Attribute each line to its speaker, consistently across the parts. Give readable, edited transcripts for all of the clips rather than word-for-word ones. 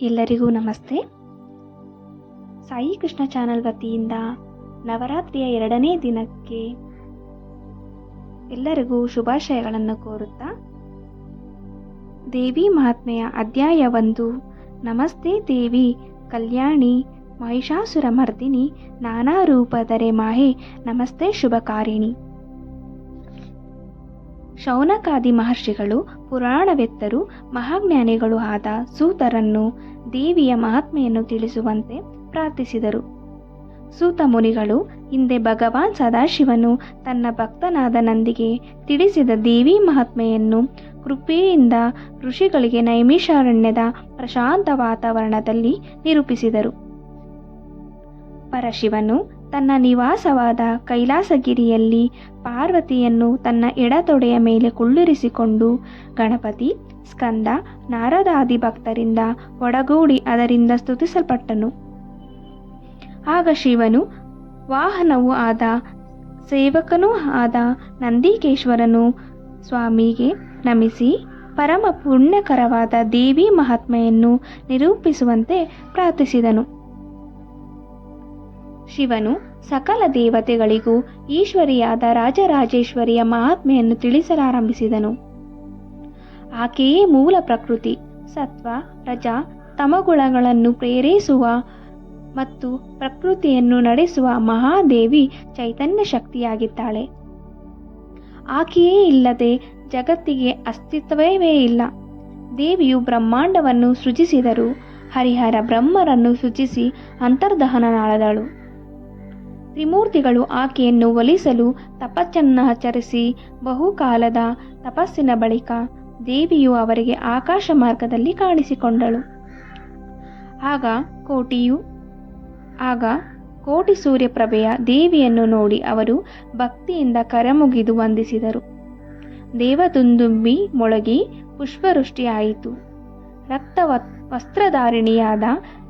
Speaker 1: ಎಲ್ಲರಿಗೂ ನಮಸ್ತೆ. ಸಾಯಿ ಕೃಷ್ಣ ಚಾನಲ್ ವತಿಯಿಂದ ನವರಾತ್ರಿಯ 2ನೇ ದಿನಕ್ಕೆ ಎಲ್ಲರಿಗೂ ಶುಭಾಶಯಗಳನ್ನು ಕೋರುತ್ತಾ ದೇವಿ ಮಹಾತ್ಮೆಯ ಅಧ್ಯಾಯ 1. ನಮಸ್ತೆ ದೇವಿ ಕಲ್ಯಾಣಿ ಮಹಿಷಾಸುರ ಮರ್ದಿನಿ ನಾನಾ ರೂಪಧರೆ ಮಾಹೆ ನಮಸ್ತೆ ಶುಭಕಾರಿಣಿ. ಶೌನಕಾದಿ ಮಹರ್ಷಿಗಳು ಪುರಾಣವೆತ್ತರು ಮಹಾಜ್ಞಾನಿಗಳು ಆದ ಸೂತರನ್ನು ದೇವಿಯ ಮಹಾತ್ಮೆಯನ್ನು ತಿಳಿಸುವಂತೆ ಪ್ರಾರ್ಥಿಸಿದರು. ಸೂತ ಮುನಿಗಳು ಹಿಂದೆ ಭಗವಾನ್ ಸದಾಶಿವನು ತನ್ನ ಭಕ್ತನಾದ ನಂದಿಗೆ ತಿಳಿಸಿದ ದೇವಿ ಮಹಾತ್ಮೆಯನ್ನು ಕೃಪೆಯಿಂದ ಋಷಿಗಳಿಗೆ ನೈಮಿಷಾರಣ್ಯದ ಪ್ರಶಾಂತ ವಾತಾವರಣದಲ್ಲಿ ನಿರೂಪಿಸಿದರು. ಪರಶಿವನು ತನ್ನ ನಿವಾಸವಾದ ಕೈಲಾಸಗಿರಿಯಲ್ಲಿ ಪಾರ್ವತಿಯನ್ನು ತನ್ನ ಎಡತೊಡೆಯ ಮೇಲೆ ಕುಳ್ಳಿರಿಸಿಕೊಂಡು ಗಣಪತಿ, ಸ್ಕಂದ, ನಾರದಾದಿ ಭಕ್ತರಿಂದ ಒಡಗೂಡಿ ಅದರಿಂದ ಸ್ತುತಿಸಲ್ಪಟ್ಟನು. ಆಗ ಶಿವನು ವಾಹನವೂ ಆದ ಸೇವಕನೂ ಆದ ನಂದಿಕೇಶ್ವರನು ಸ್ವಾಮಿಗೆ ನಮಿಸಿ ಪರಮ ಪುಣ್ಯಕರವಾದ ದೇವಿ ಮಹಾತ್ಮೆಯನ್ನು ನಿರೂಪಿಸುವಂತೆ ಪ್ರಾರ್ಥಿಸಿದನು. ಶಿವನು ಸಕಲ ದೇವತೆಗಳಿಗೂ ಈಶ್ವರಿಯಾದ ರಾಜರಾಜೇಶ್ವರಿಯ ಮಹಾತ್ಮೆಯನ್ನು ತಿಳಿಸಲಾರಂಭಿಸಿದನು. ಆಕೆಯೇ ಮೂಲ ಪ್ರಕೃತಿ, ಸತ್ವ, ರಜ, ತಮಗುಣಗಳನ್ನು ಪ್ರೇರೇಸುವ ಮತ್ತು ಪ್ರಕೃತಿಯನ್ನು ನಡೆಸುವ ಮಹಾದೇವಿ ಚೈತನ್ಯ ಶಕ್ತಿಯಾಗಿದ್ದಾಳೆ. ಆಕೆಯೇ ಇಲ್ಲದೆ ಜಗತ್ತಿಗೆ ಅಸ್ತಿತ್ವವೇ ಇಲ್ಲ. ದೇವಿಯು ಬ್ರಹ್ಮಾಂಡವನ್ನು ಸೃಜಿಸಿದರು. ಹರಿಹರ ಬ್ರಹ್ಮರನ್ನು ಸೃಜಿಸಿ ಅಂತರ್ದಹನನಾದಳು. ತ್ರಿಮೂರ್ತಿಗಳು ಆಕೆಯನ್ನು ಒಲಿಸಲು ತಪಸ್ಸನ್ನಾಚರಿಸಿ ಬಹುಕಾಲದ ತಪಸ್ಸಿನ ಬಳಿಕ ದೇವಿಯು ಅವರಿಗೆ ಆಕಾಶ ಮಾರ್ಗದಲ್ಲಿ ಕಾಣಿಸಿಕೊಂಡಳು. ಆಗ ಕೋಟಿ ಸೂರ್ಯಪ್ರಭೆಯ ದೇವಿಯನ್ನು ನೋಡಿ ಅವರು ಭಕ್ತಿಯಿಂದ ಕರಮುಗಿದು ವಂದಿಸಿದರು. ದೇವದುಂದುಂಬಿ ಮೊಳಗಿ ಪುಷ್ಪವೃಷ್ಟಿಯಾಯಿತು. ರಕ್ತ ವಸ್ತ್ರಧಾರಿಣಿಯಾದ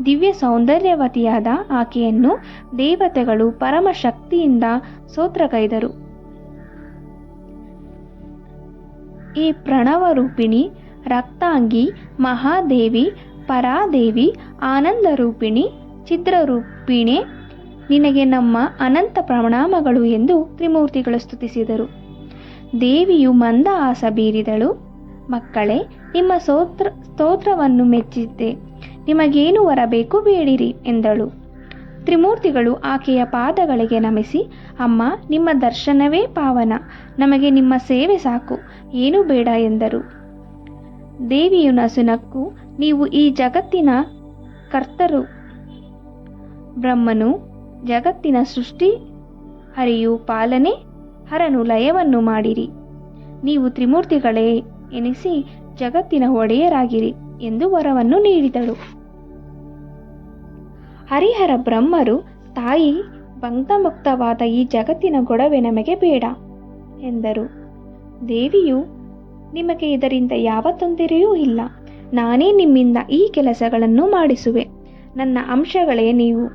Speaker 1: ದಿವ್ಯ ಸೌಂದರ್ಯವತಿಯಾದ ಆಕೆಯನ್ನು ದೇವತೆಗಳು ಪರಮಶಕ್ತಿಯಿಂದ ಸ್ತೋತ್ರಗೈದರು. ಈ ಪ್ರಣವರೂಪಿಣಿ, ರಕ್ತಾಂಗಿ, ಮಹಾದೇವಿ, ಪರಾದೇವಿ, ಆನಂದರೂಪಿಣಿ, ಚಿತ್ರರೂಪಿಣೆ, ನಿನಗೆ ನಮ್ಮ ಅನಂತ ಪ್ರಣಾಮಗಳು ಎಂದು ತ್ರಿಮೂರ್ತಿಗಳು ಸ್ತುತಿಸಿದರು. ದೇವಿಯು ಮಂದಹಾಸ ಬೀರಿದಳು. ಮಕ್ಕಳೇ, ನಿಮ್ಮ ಸ್ತೋತ್ರವನ್ನು ಮೆಚ್ಚಿದ್ದೆ. ನಿಮಗೇನು ವರಬೇಕು ಬೇಡಿರಿ ಎಂದಳು. ತ್ರಿಮೂರ್ತಿಗಳು ಆಕೆಯ ಪಾದಗಳಿಗೆ ನಮಿಸಿ, ಅಮ್ಮ, ನಿಮ್ಮ ದರ್ಶನವೇ ಪಾವನ, ನಮಗೆ ನಿಮ್ಮ ಸೇವೆ ಸಾಕು, ಏನೂ ಬೇಡ ಎಂದರು. ದೇವಿಯು ನಸುನಕ್ಕು, ನೀವು ಈ ಜಗತ್ತಿನ ಕರ್ತರು. ಬ್ರಹ್ಮನು ಜಗತ್ತಿನ ಸೃಷ್ಟಿ, ಹರಿಯು ಪಾಲನೆ, ಹರನು ಲಯವನ್ನು ಮಾಡಿರಿ. ನೀವು ತ್ರಿಮೂರ್ತಿಗಳೇ ಎನಿಸಿ ಜಗತ್ತಿನ ಒಡೆಯರಾಗಿರಿ ಎಂದು ವರವನ್ನು ನೀಡಿದಳು. ಹರಿಹರ ಬ್ರಹ್ಮರು, ತಾಯಿ, ಬಂಧಮುಕ್ತವಾದ ಈ ಜಗತ್ತಿನ ಗೊಡವೆ ನಮಗೆ ಬೇಡ ಎಂದರು. ದೇವಿಯು, ನಿಮಗೆ ಇದರಿಂದ ಯಾವ ತೊಂದರೆಯೂ ಇಲ್ಲ. ನಾನೇ ನಿಮ್ಮಿಂದ ಈ ಕೆಲಸಗಳನ್ನು ಮಾಡಿಸುವೆ. ನನ್ನ ಅಂಶಗಳೇ ನೀವು.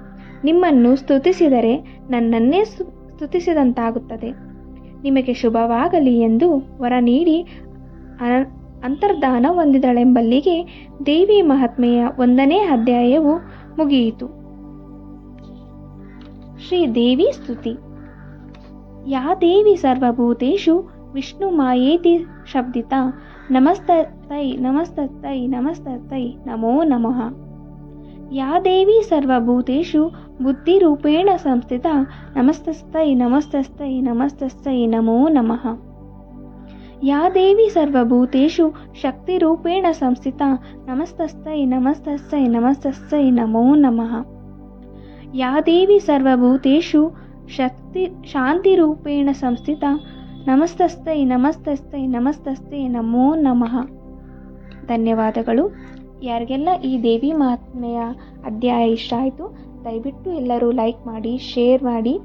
Speaker 1: ನಿಮ್ಮನ್ನು ಸ್ತುತಿಸಿದರೆ ನನ್ನನ್ನೇ ಸ್ತುತಿಸಿದಂತಾಗುತ್ತದೆ. ನಿಮಗೆ ಶುಭವಾಗಲಿ ಎಂದು ವರ ನೀಡಿ ಅಂತರ್ಧಾನ ಹೊಂದಿದಳೆಂಬಲ್ಲಿಗೆ ದೇವಿ ಮಹಾತ್ಮೆಯ 1ನೇ ಅಧ್ಯಾಯವು ಮುಗಿಯಿತು. ಶ್ರೀ ದೇವಿ ಸ್ತುತಿ. ಯಾ ದೇವಿ ಸರ್ವಭೂತೇಷು ವಿಷ್ಣು ಮಾಯೇತಿ ಶಬ್ದಿತ ನಮಸ್ತೈ ನಮಸ್ತೈ ನಮಸ್ತೈ ನಮೋ ನಮಃ. ಯಾ ದೇವಿ ಸರ್ವಭೂತೇಷು ಬುದ್ಧಿರೂಪೇಣ ಸಂಸ್ಥಿತ ನಮಸ್ತೈ ನಮಸ್ತೈ ನಮಸ್ತೈ ನಮೋ ನಮಃ. ಯಾ ದೇವಿ ಸರ್ವಭೂತೇಷು ಶಕ್ತಿರೂಪೇಣ ಸಂಸ್ಥಿತ ನಮಸ್ತೈ ನಮಸ್ತೈ ನಮಸ್ತೈ ನಮೋ ನಮಃ. ಯಾ ದೇವಿ ಸರ್ವಭೂತೇಷು ಶಾಂತಿರೂಪೇಣ ಸಂಸ್ಥಿತ ನಮಸ್ತೈ ನಮಸ್ತೈ ನಮಸ್ತೈ ನಮೋ ನಮಃ. ಧನ್ಯವಾದಗಳು. ಯಾರಿಗೆಲ್ಲ ಈ ದೇವಿ ಮಹಾತ್ಮೆಯ ಅಧ್ಯಾಯ ಇಷ್ಟ ಆಯಿತು, ದಯವಿಟ್ಟು ಎಲ್ಲರೂ ಲೈಕ್ ಮಾಡಿ, ಶೇರ್ ಮಾಡಿ,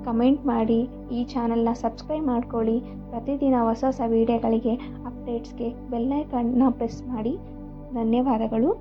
Speaker 1: ಕಮೆಂಟ್ ಮಾಡಿ, ಈ ಚಾನಲ್ನ ಸಬ್ಸ್ಕ್ರೈಬ್ ಮಾಡ್ಕೊಳ್ಳಿ. ಪ್ರತಿದಿನ ಹೊಸ ವಿಡಿಯೋಗಳಿಗೆ ಅಪ್ಡೇಟ್ಸ್ಗೆ ಬೆಲ್ ಐಕಾನ್ನ ಪ್ರೆಸ್ ಮಾಡಿ. ಧನ್ಯವಾದಗಳು.